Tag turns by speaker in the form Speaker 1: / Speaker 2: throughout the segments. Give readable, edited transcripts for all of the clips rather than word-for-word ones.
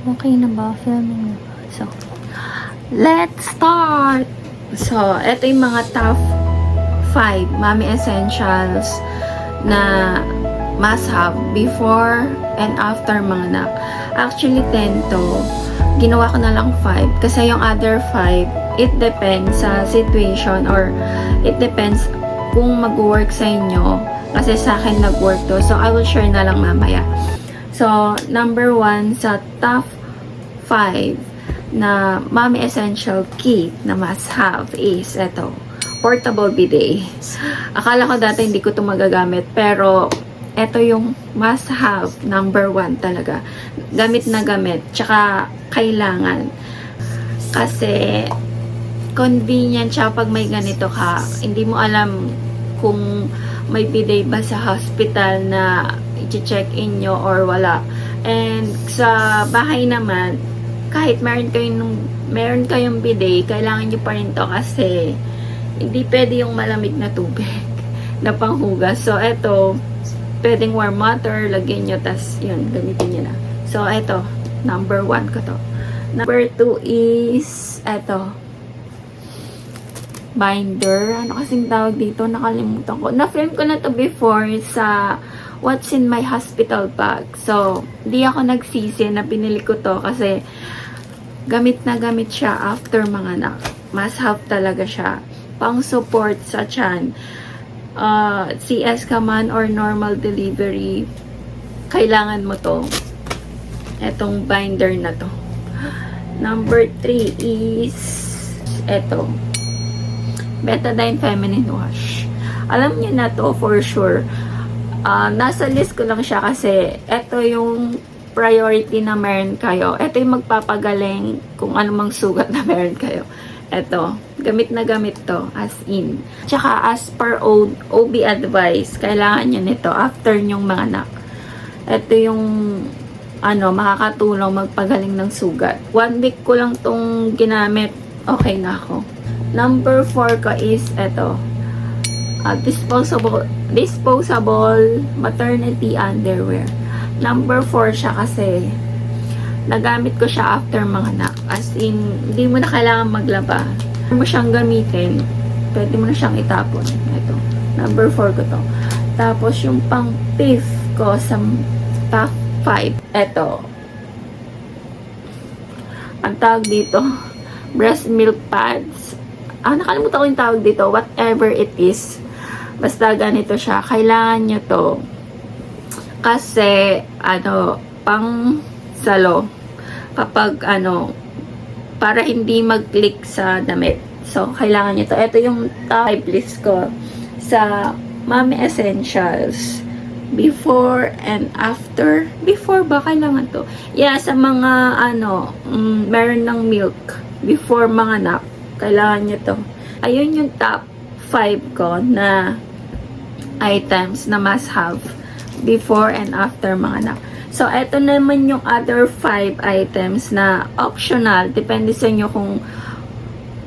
Speaker 1: Okay na ba? Filming na ba? So, let's start! So, ito yung mga top 5 mommy essentials na must have before and after mga anak. Actually, 10 to. Ginawa ko na lang 5 kasi yung other 5, it depends sa situation or it depends kung mag-work sa inyo. Kasi sa akin nag-work to. So, I will share na lang mamaya. So, number 1 sa top 5 na mommy essential kit na must have is ito, portable bidet. Akala ko dati hindi ko ito magagamit, pero ito yung must have, number 1 talaga. Gamit na gamit, tsaka kailangan. Kasi convenient siya pag may ganito ka. Hindi mo alam kung may bidet ba sa hospital na i-check-in nyo or wala. And sa bahay naman, kahit meron kayong bidet, kailangan nyo pa rin to kasi hindi pwede yung malamig na tubig na panghugas. So, eto, pwedeng warm water, lagyan nyo, tas yun, gamitin nyo na. So, eto, number 1 ko to. Number 2 is, eto, binder. Ano kasing tawag dito? Nakalimutan ko. Na-film ko na to before sa What's in My Hospital Bag. So, di ako nagsisi na pinili ko to kasi gamit na gamit siya after mga anak. Must have talaga siya. Pang support sa tiyan. CS ka man or normal delivery, kailangan mo to. Etong binder na to. Number 3 is eto. Betadine Feminine Wash. Alam niyo na to for sure. Nasa list ko lang siya kasi eto yung priority na meron kayo. Ito yung magpapagaling kung anumang sugat na meron kayo. Ito, gamit na gamit to, as in. Tsaka as per OB advice, kailangan nyo nito after nyong mga anak. Ito yung makakatulong magpagaling ng sugat. 1 week ko lang tong ginamit, okay na ako. Number 4 ko is ito, disposable maternity underwear. Number 4 siya kasi nagamit ko siya after mga anak. As in, hindi mo na kailangan maglaba. Pwede mo siyang gamitin. Pwede mo na siyang itapon. Ito. Number 4 ko to. Tapos, yung pang fifth ko sa top 5. Ito. Ang tawag dito, breast milk pads. Nakalimutan ko yung tawag dito. Whatever it is. Basta ganito siya. Kailangan nyo to. Kasi, pang salo. Kapag, para hindi mag-click sa damit. So, kailangan nyo to. Ito yung top list ko sa mommy essentials. Before and after. Before ba? Kailangan to. Yeah, sa mga, meron ng milk. Before mga anak. Kailangan nyo to. Ayun yung top 5 ko na items na must have before and after mga anak. So, eto naman yung other 5 items na optional. Depende sa inyo kung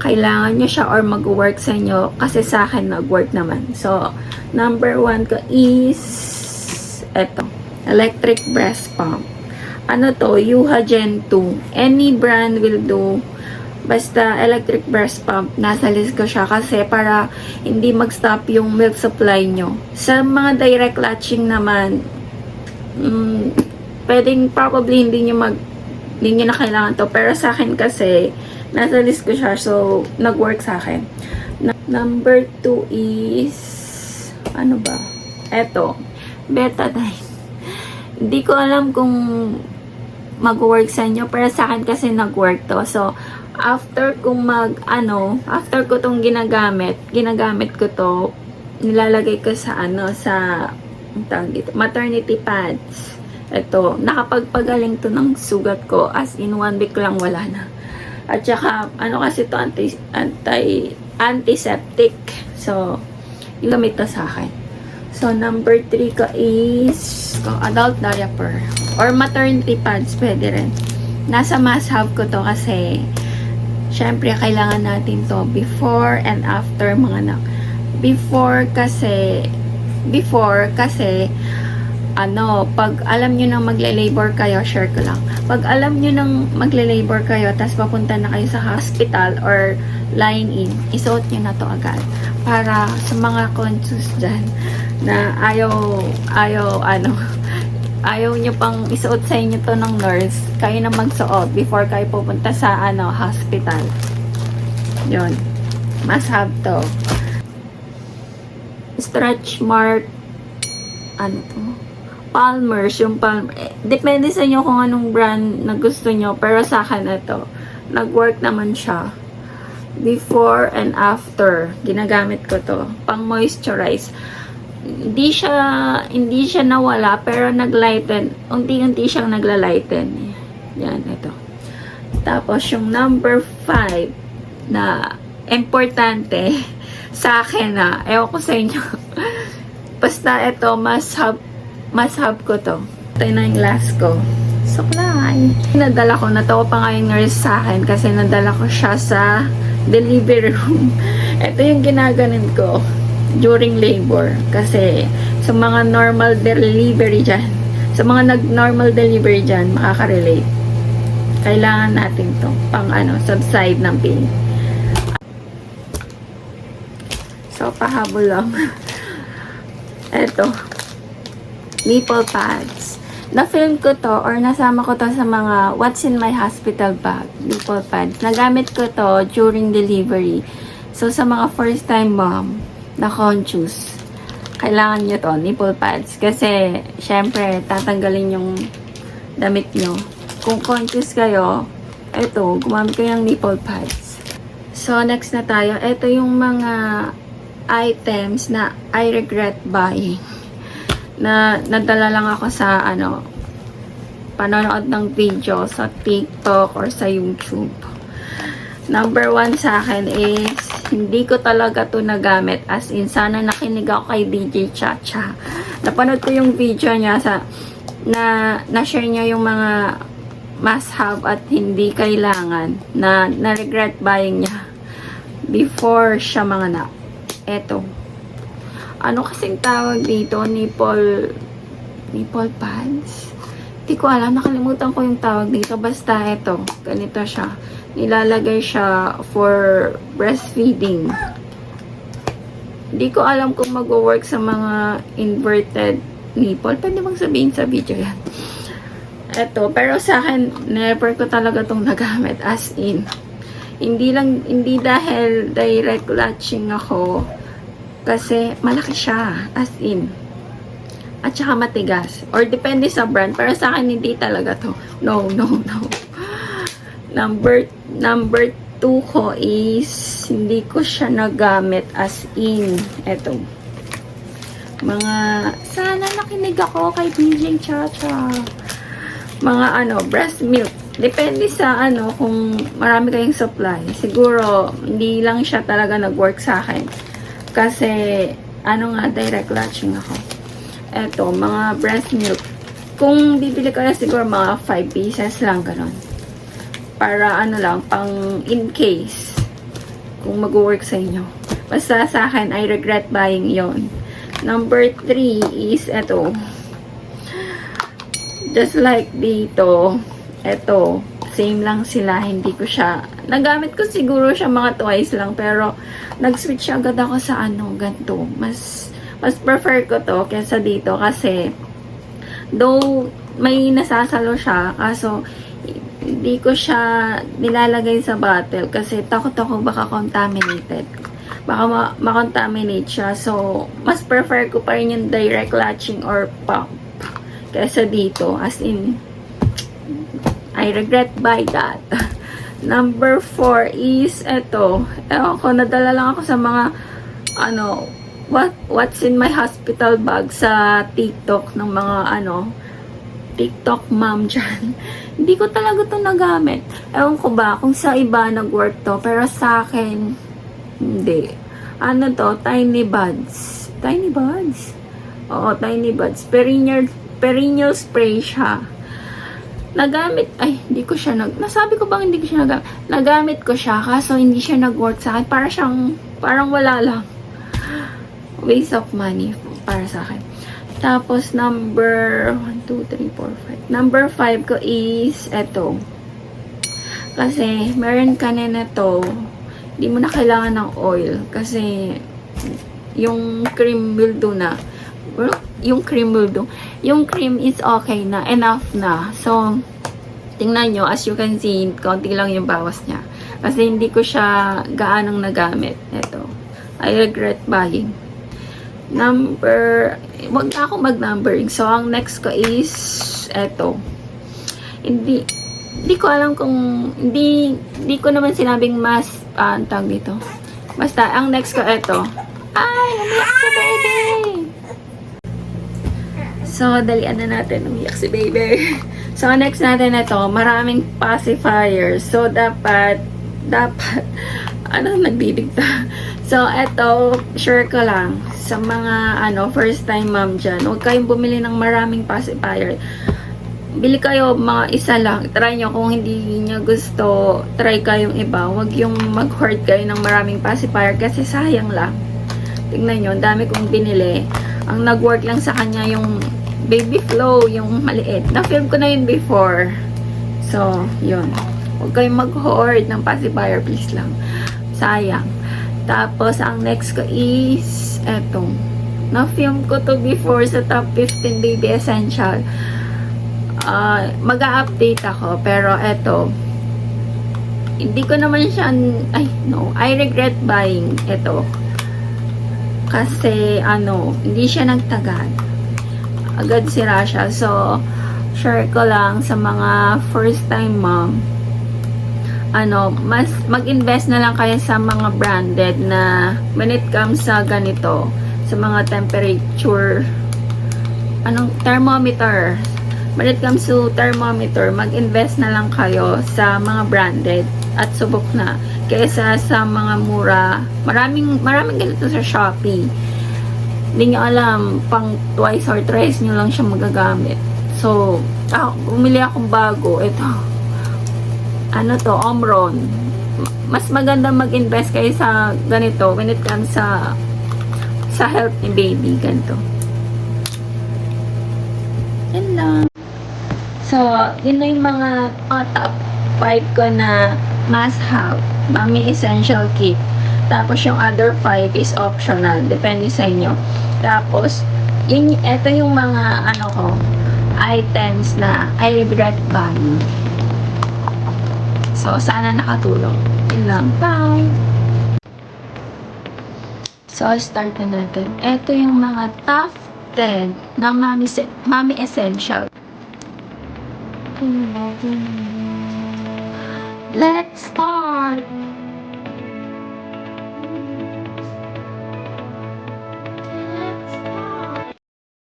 Speaker 1: kailangan nyo siya or mag-work sa inyo. Kasi sa akin, nag-work naman. So, number 1 ko is eto. Electric breast pump. Ano to? Yuha Gen 2. Any brand will do. Basta electric breast pump, nasa list ko siya kasi para hindi mag-stop yung milk supply nyo. Sa mga direct latching naman, pwedeng probably hindi nyo na kailangan to. Pero sa akin kasi, nasa list ko siya. So, nag-work sa akin. Number 2 is, ano ba? Eto, Betadine. Hindi ko alam kung mag-work sa inyo. Pero sa akin kasi nag-work to. So, after ko tong ginagamit ko to, nilalagay ko sa maternity pads. Ito, nakapagpagaling to ng sugat ko, as in 1 week lang wala na. At saka, kasi to antiseptic. So, yung gamit to sa akin. So, number 3 ko is adult diaper. Or maternity pads, pwede rin. Nasa must have ko to kasi syempre, kailangan natin to before and after mga anak. Before kasi pag alam nyo nang magle-labor kayo, share ko lang. Pag alam nyo nang magle-labor kayo, tapos papunta na kayo sa hospital or line-in, isuot nyo na to agad. Para sa mga conscious dyan, na ayaw nyo pang isuot sa inyo to ng nurse, kayo na magsuot before kayo pupunta sa, hospital. Yun. Must have to. Stretch mark, Palmer's, yung Palmer. Depende sa inyo kung anong brand na gusto nyo. Pero sa akin ito, nag-work naman siya. Before and after, ginagamit ko to. Pang moisturize. Hindi siya nawala, pero nag-lighten. Unti-unti siyang nagla-lighten. Yan, ito. Tapos, yung number 5 na importante sa akin ewan ko sa inyo. Basta ito, must have ko to. Ito na yung last ko. Suklay. Nadala ko, natawa pa nga yung nurse sa akin kasi nadala ko siya sa delivery room. Ito yung ginaganon ko during labor. Kasi sa mga normal delivery dyan, sa mga nag-normal delivery dyan, makaka-relate. Kailangan natin to pang subside ng pain. So, pahabol lang. Ito. Nipple pads. Na-film ko to or nasama ko to sa mga what's in my hospital bag. Nipple pads. Nagamit ko to during delivery. So, sa mga first time mom na conscious, kailangan nyo to, nipple pads. Kasi, syempre, tatanggalin yung damit nyo. Kung conscious kayo, eto, gumamit kayo ng nipple pads. So, next na tayo. Ito yung mga items na I regret buying. Na nadala lang ako sa panonood ng video sa TikTok or sa YouTube. Number 1 sa akin is hindi ko talaga to nagamit, as in sana nakinig ako kay DJ Chacha. Napanood ko yung video niya na-share niya yung mga must have at hindi kailangan na regret buying niya before siya manganak. Eto. Ano kasing tawag dito? Nipple pads? Hindi ko alam. Nakalimutan ko yung tawag dito. Basta ito. Ganito siya. Nilalagay siya for breastfeeding. Hindi ko alam kung mag-work sa mga inverted nipple. Pwede bang sabihin sa video yan? Ito. Pero sa akin, never ko talaga itong nagamit. As in. Hindi dahil direct latching ako. Kasi malaki siya, as in. At saka matigas. Or depende sa brand. Pero sa akin, hindi talaga to. No. Number 2 ko is, hindi ko siya nagamit as in. Eto. Sana nakinig ako kay DJ Chacha. Mga breast milk. Depende sa kung marami kayong supply. Siguro, hindi lang siya talaga nag-work sa akin. Kasi, direct latching ako. Eto, mga breast milk. Kung bibili ka siguro mga 5 pieces lang, ganon. Para pang in case. Kung mag-work sa inyo. Basta sa akin, I regret buying yon. Number 3 is eto. Just like dito, eto. Same lang sila, hindi ko siya nagamit ko siguro siya mga twice lang, pero nag-switch agad ako sa ganito. Mas prefer ko to kaysa dito kasi though may nasasalo siya, kaso hindi ko siya nilalagay sa bottle kasi takot ako baka contaminated. Baka ma-contaminate siya. So, mas prefer ko pa rin yung direct latching or pump kaysa dito. As in, I regret buy that. Number 4 is eto. Ewan ko, nadala lang ako sa mga what's in my hospital bag sa TikTok ng mga TikTok mom dyan. Hindi ko talaga to nagamit. Ewan ko ba kung sa iba nag-work to, pero sa akin hindi. Tiny buds. Tiny buds? Oo, tiny buds. Perineal spray siya. Nagamit, hindi ko siya nasabi ko bang hindi ko siya nagamit? Nagamit ko siya, kaso hindi siya nag-work sa akin. Parang wala lang. Waste of money para sa akin. Tapos, number 1, 2, 3, 4, 5. Number 5 ko is eto. Kasi, meron ka na to, hindi mo na kailangan ng oil. Kasi, yung cream will do na. Yung cream will do. Yung cream is okay na. Enough na. So, tingnan nyo, as you can see, konti lang yung bawas niya. Kasi hindi ko siya gaanong nagamit. Ito. I regret buying. Wag na ako mag-numbering. So, ang next ko is eto. Hindi ko alam kung, hindi ko naman sinabing mas, ang tawag dito. Basta, ang next ko eto. Ay, umiyak si baby! So, dalian na natin umiyak si baby. So, next natin ito, maraming pacifiers. So, dapat, nagdidikta. So, ito, sure ko lang, sa mga, first time mom dyan, huwag kayong bumili ng maraming pacifier. Bili kayo, mga isa lang. Try nyo kung hindi nyo gusto, try kayong iba. Huwag yung mag-hoard kayo ng maraming pacifier kasi sayang lang. Tingnan nyo, ang dami kong binili. Ang nag-work lang sa kanya yung baby flow, yung maliit. Na-film ko na yun before. So, yun. Huwag kayong mag-hoard ng pacifier, please lang. Sayang. Tapos, ang next ko is etong. Na-film ko to before sa top 15 baby essential. Mag-a-update ako, pero eto, hindi ko naman siya, I regret buying ito. Kasi, hindi siya nagtagal. Agad sira siya. So, share ko lang sa mga first time mom, mas mag-invest na lang kayo sa mga branded na when it comes sa ganito, sa mga temperature, thermometer. When it comes to thermometer, mag-invest na lang kayo sa mga branded at subok na. Kaysa sa mga mura, maraming ganito sa Shopee. Hindi nyo alam, pang twice or thrice nyo lang siya magagamit. So, bumili akong bago. Ito. Omron. Mas maganda mag-invest kayo sa ganito when it comes sa health ni baby. Ganito. Yan lang. So, yun na yung mga top 5 ko na must have. Mommy Essential Kit. Tapos yung other 5 is optional. Depende sa inyo. Tapos, ito yung mga items na I regret buying. So, sana nakatulong. Yun lang. Bye! So, start na natin. Ito yung mga top 10 na Mommy Essential. Let's start!